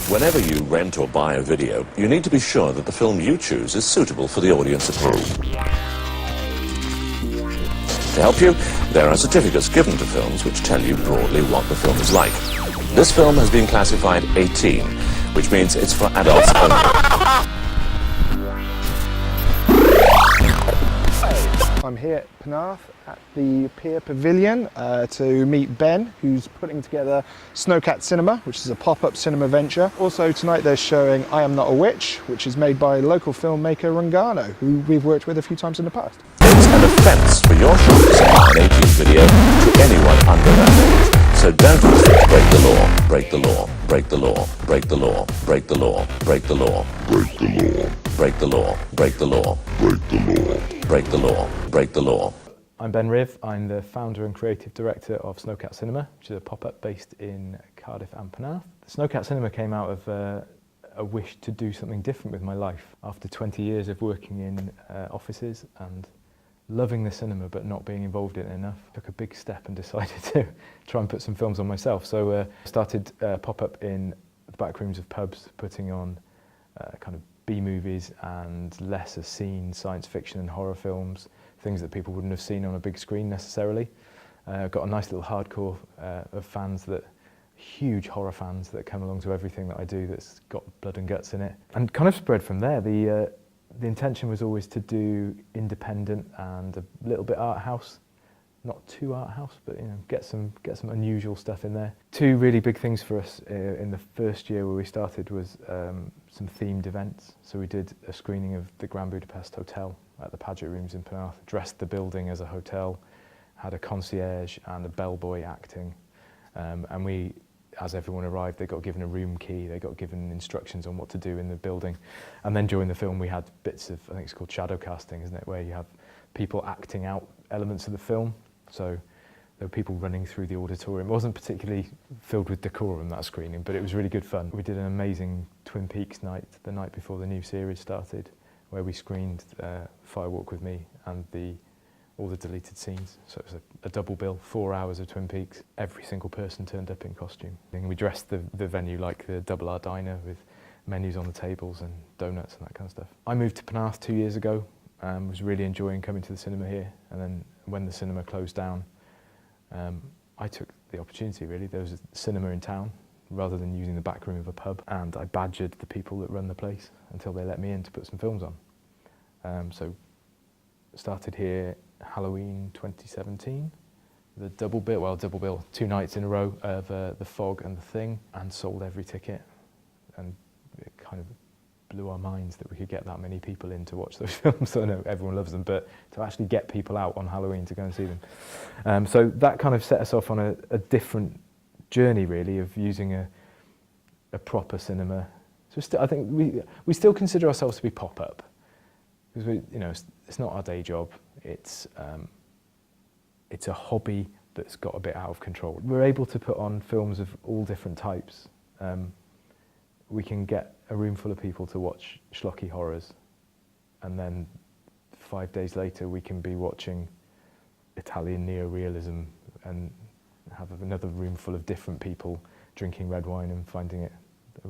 Whenever you rent or buy a video, you need to be sure that the film you choose is suitable for the audience at home. To help you, there are certificates given to films which tell you broadly what the film is like. This film has been classified 18, which means it's for adults only. I'm here at Penarth at the Pier Pavilion to meet Ben, who's putting together Snowcat Cinema, which is a pop-up cinema venture. Also tonight they're showing I Am Not a Witch, which is made by local filmmaker Rungano, who we've worked with a few times in the past. It's an offence for your shop to supply an 18 video to anyone under that age. So don't break the law, break the law, break the law, break the law, break the law, break the law, break the law, break the law, break the law, break the law, break the law, break the law. I'm Ben Rive. I'm the founder and creative director of Snowcat Cinema, which is a pop-up based in Cardiff and Penarth. Snowcat Cinema came out of a wish to do something different with my life. After 20 years of working in offices and loving the cinema but not being involved in it enough, I took a big step and decided to try and put some films on myself. So I started pop-up in the back rooms of pubs, putting on kind of B-movies and lesser seen science fiction and horror films, things that people wouldn't have seen on a big screen necessarily. Got a nice little hardcore of fans, huge horror fans that come along to everything that I do that's got blood and guts in it. And kind of spread from there. The intention was always to do independent and a little bit art house. Not too art house, but you know, get some unusual stuff in there. Two really big things for us in the first year where we started was some themed events. So we did a screening of the Grand Budapest Hotel at the Paget Rooms in Penarth, dressed the building as a hotel, had a concierge and a bellboy acting, and we, as everyone arrived, they got given a room key, they got given instructions on what to do in the building. And then during the film we had bits of, I think it's called shadow casting, isn't it, where you have people acting out elements of the film. So there were people running through the auditorium. It wasn't particularly filled with decorum, that screening, but it was really good fun. We did an amazing Twin Peaks night the night before the new series started, where we screened Fire Walk with Me and all the deleted scenes. So it was a double bill, 4 hours of Twin Peaks. Every single person turned up in costume. And we dressed the venue like the Double R Diner with menus on the tables and donuts and that kind of stuff. I moved to Penarth 2 years ago. Was really enjoying coming to the cinema here, and then when the cinema closed down, I took the opportunity really. There was a cinema in town rather than using the back room of a pub, and I badgered the people that run the place until they let me in to put some films on. So started here Halloween 2017, the double bill, 2 nights in a row of The Fog and The Thing, and sold every ticket, and it kind of blew our minds that we could get that many people in to watch those films. I know everyone loves them, but to actually get people out on Halloween to go and see them. So that kind of set us off on a different journey really of using a proper cinema. So I think we still consider ourselves to be pop-up, because it's not our day job. It's a hobby that's got a bit out of control. We're able to put on films of all different types. We can get a room full of people to watch schlocky horrors, and then 5 days later we can be watching Italian neo-realism and have another room full of different people drinking red wine and finding it a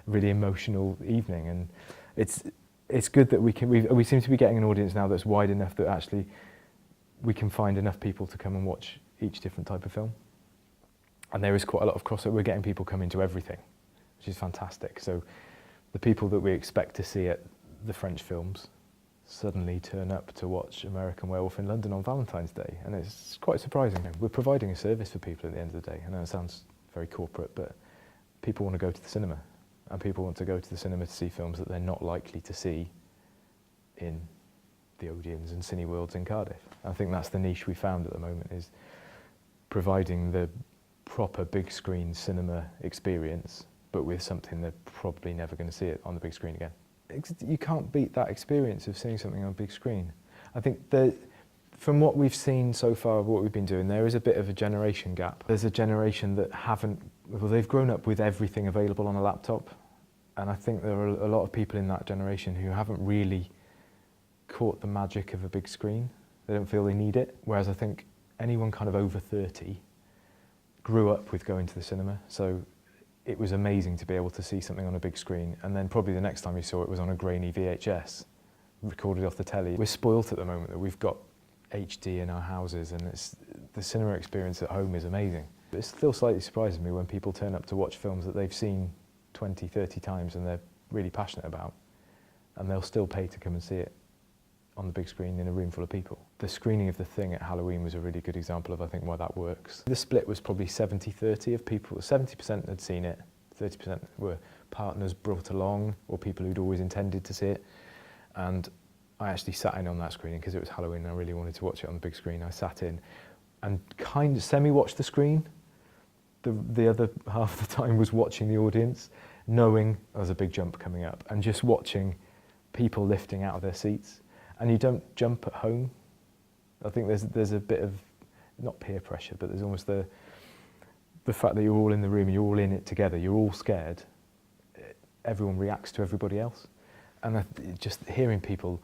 really emotional evening. And it's good that we seem to be getting an audience now that's wide enough that actually we can find enough people to come and watch each different type of film. And there is quite a lot of crossover. We're getting people coming to everything, which is fantastic. So the people that we expect to see at the French films suddenly turn up to watch American Werewolf in London on Valentine's Day, and it's quite surprising. We're providing a service for people at the end of the day. I know it sounds very corporate, but people want to go to the cinema, and people want to go to the cinema to see films that they're not likely to see in the Odeons and Cineworlds in Cardiff. I think that's the niche we found at the moment, is providing the proper big screen cinema experience, but with something they're probably never going to see it on the big screen again. You can't beat that experience of seeing something on a big screen. I think that from what we've seen so far of what we've been doing, there is a bit of a generation gap. There's a generation that they've grown up with everything available on a laptop, and I think there are a lot of people in that generation who haven't really caught the magic of a big screen. They don't feel they need it, whereas I think anyone kind of over 30 grew up with going to the cinema. So it was amazing to be able to see something on a big screen, and then probably the next time you saw it was on a grainy VHS, recorded off the telly. We're spoilt at the moment that we've got HD in our houses, and the cinema experience at home is amazing. It still slightly surprises me when people turn up to watch films that they've seen 20, 30 times and they're really passionate about, and they'll still pay to come and see it on the big screen in a room full of people. The screening of The Thing at Halloween was a really good example of, I think, why that works. The split was probably 70-30 of people. 70% had seen it, 30% were partners brought along or people who'd always intended to see it. And I actually sat in on that screening because it was Halloween and I really wanted to watch it on the big screen. I sat in and kind of semi-watched the screen. The other half of the time was watching the audience, knowing there was a big jump coming up, and just watching people lifting out of their seats. And you don't jump at home. I think there's a bit of, not peer pressure, but there's almost the fact that you're all in the room and you're all in it together, you're all scared. Everyone reacts to everybody else. And just hearing people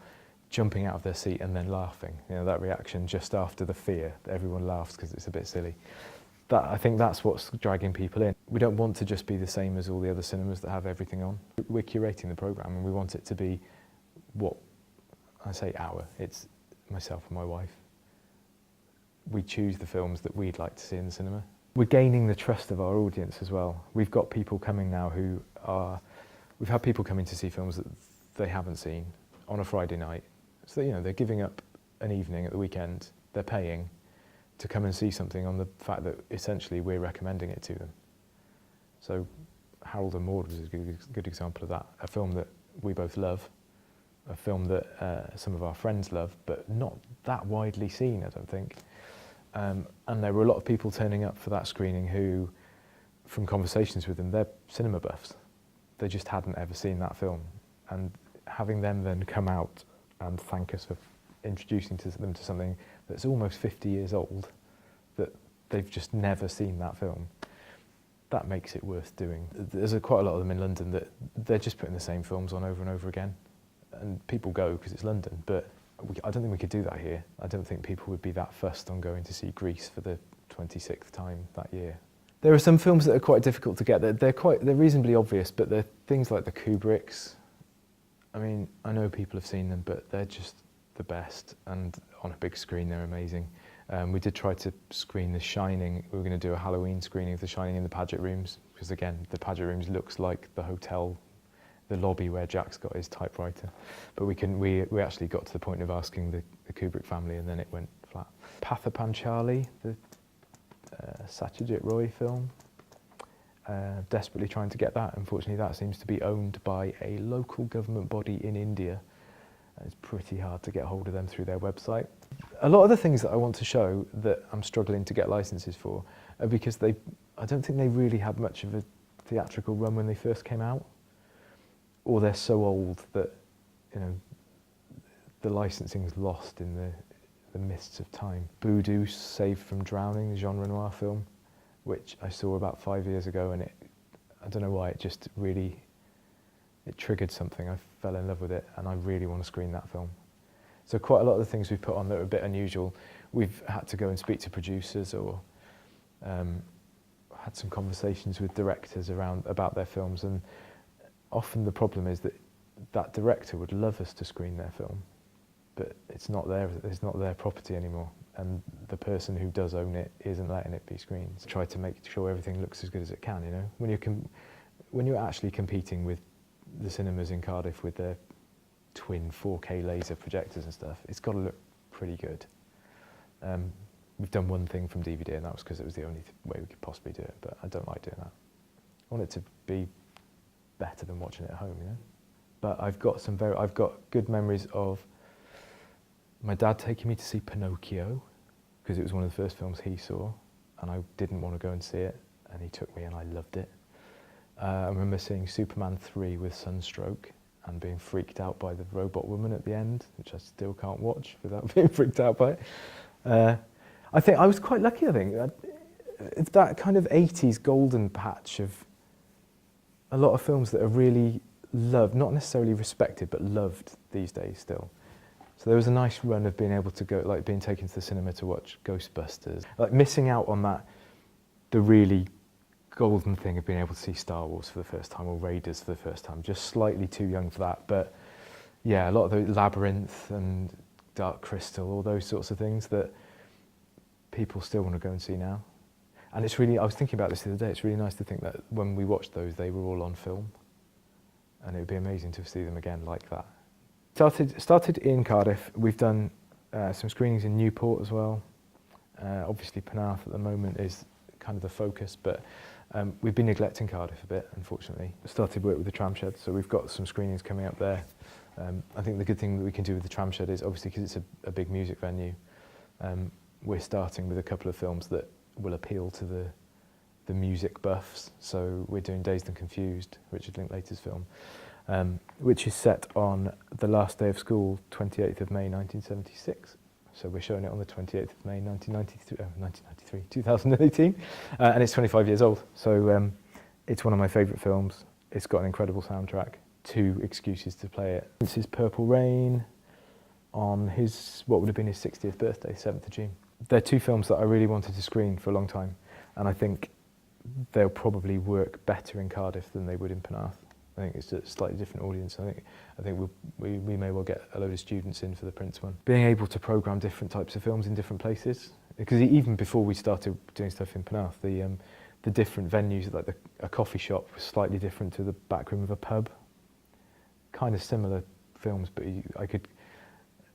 jumping out of their seat and then laughing, you know, that reaction just after the fear, that everyone laughs because it's a bit silly. I think that's what's dragging people in. We don't want to just be the same as all the other cinemas that have everything on. We're curating the programme and we want it to be what, I say it's myself and my wife. We choose the films that we'd like to see in the cinema. We're gaining the trust of our audience as well. We've got people coming now we've had people coming to see films that they haven't seen on a Friday night. So, you know, they're giving up an evening at the weekend, they're paying to come and see something on the fact that essentially we're recommending it to them. So Harold and Maude was a good example of that. A film that we both love, a film that some of our friends love, but not that widely seen, I don't think. And there were a lot of people turning up for that screening who, from conversations with them, they're cinema buffs. They just hadn't ever seen that film. And having them then come out and thank us for introducing them to something that's almost 50 years old, that they've just never seen that film, that makes it worth doing. There's quite a lot of them in London that they're just putting the same films on over and over again. And people go because it's London, but I don't think we could do that here. I don't think people would be that fussed on going to see Grease for the 26th time that year. There are some films that are quite difficult to get. They're reasonably obvious, but they're things like the Kubricks. I mean, I know people have seen them, but they're just the best, and on a big screen they're amazing. We did try to screen The Shining. We were going to do a Halloween screening of The Shining in the Paget Rooms, because again, the Paget Rooms looks like the hotel, the lobby where Jack's got his typewriter. But we actually got to the point of asking the Kubrick family, and then it went flat. Patha Panchali, the Satyajit Roy film. Desperately trying to get that. Unfortunately, that seems to be owned by a local government body in India. It's pretty hard to get hold of them through their website. A lot of the things that I want to show that I'm struggling to get licenses for are because I don't think they really had much of a theatrical run when they first came out, or they're so old that, you know, the licensing's lost in the mists of time. Voodoo, Saved from Drowning, the Jean Renoir film, which I saw about 5 years ago, and I don't know why, it just really, it triggered something. I fell in love with it, and I really want to screen that film. So quite a lot of the things we've put on that are a bit unusual, we've had to go and speak to producers or had some conversations with directors about their films, and often the problem is that that director would love us to screen their film, but it's not their property anymore, and the person who does own it isn't letting it be screened. So try to make sure everything looks as good as it can, you know? When you're actually competing with the cinemas in Cardiff with their twin 4K laser projectors and stuff, it's got to look pretty good. We've done one thing from DVD, and that was because it was the only way we could possibly do it, but I don't like doing that. I want it to be better than watching it at home, you know? But I've got good memories of my dad taking me to see Pinocchio, because it was one of the first films he saw, and I didn't want to go and see it, and he took me and I loved it. I remember seeing Superman 3 with Sunstroke and being freaked out by the robot woman at the end, which I still can't watch without being freaked out by it. I think I was quite lucky, I think. It's that kind of 80s golden patch of a lot of films that are really loved, not necessarily respected, but loved these days still. So there was a nice run of being able to go, like being taken to the cinema to watch Ghostbusters. Like missing out on that, the really golden thing of being able to see Star Wars for the first time or Raiders for the first time. Just slightly too young for that, but yeah, a lot of the Labyrinth and Dark Crystal, all those sorts of things that people still want to go and see now. And it's really, I was thinking about this the other day, it's really nice to think that when we watched those, they were all on film. And it would be amazing to see them again like that. Started in Cardiff. We've done some screenings in Newport as well. Obviously Penarth at the moment is kind of the focus, but we've been neglecting Cardiff a bit, unfortunately. Started work with the Tramshed, so we've got some screenings coming up there. I think the good thing that we can do with the Tramshed is, obviously because it's a big music venue, we're starting with a couple of films that will appeal to the music buffs. So we're doing Dazed and Confused, Richard Linklater's film, which is set on the last day of school, 28th of May 1976. So we're showing it on the 28th of May 2018, and it's 25 years old. So it's one of my favourite films. It's got an incredible soundtrack, 2 excuses to play it. This is Purple Rain on his, what would have been his 60th birthday, 7th of June. They're 2 films that I really wanted to screen for a long time, and I think they'll probably work better in Cardiff than they would in Penarth. I think it's a slightly different audience. I think we may well get a load of students in for the Prince one. Being able to programme different types of films in different places, because even before we started doing stuff in Penarth, the different venues, like a coffee shop was slightly different to the back room of a pub. Kind of similar films, but I could,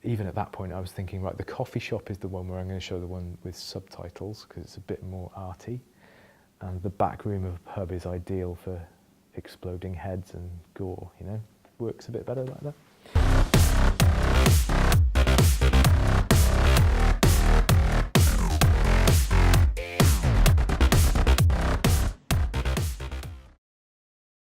even at that point I was thinking, right, the coffee shop is the one where I'm going to show the one with subtitles, because it's a bit more arty, and the back room of a pub is ideal for exploding heads and gore, you know, works a bit better like that.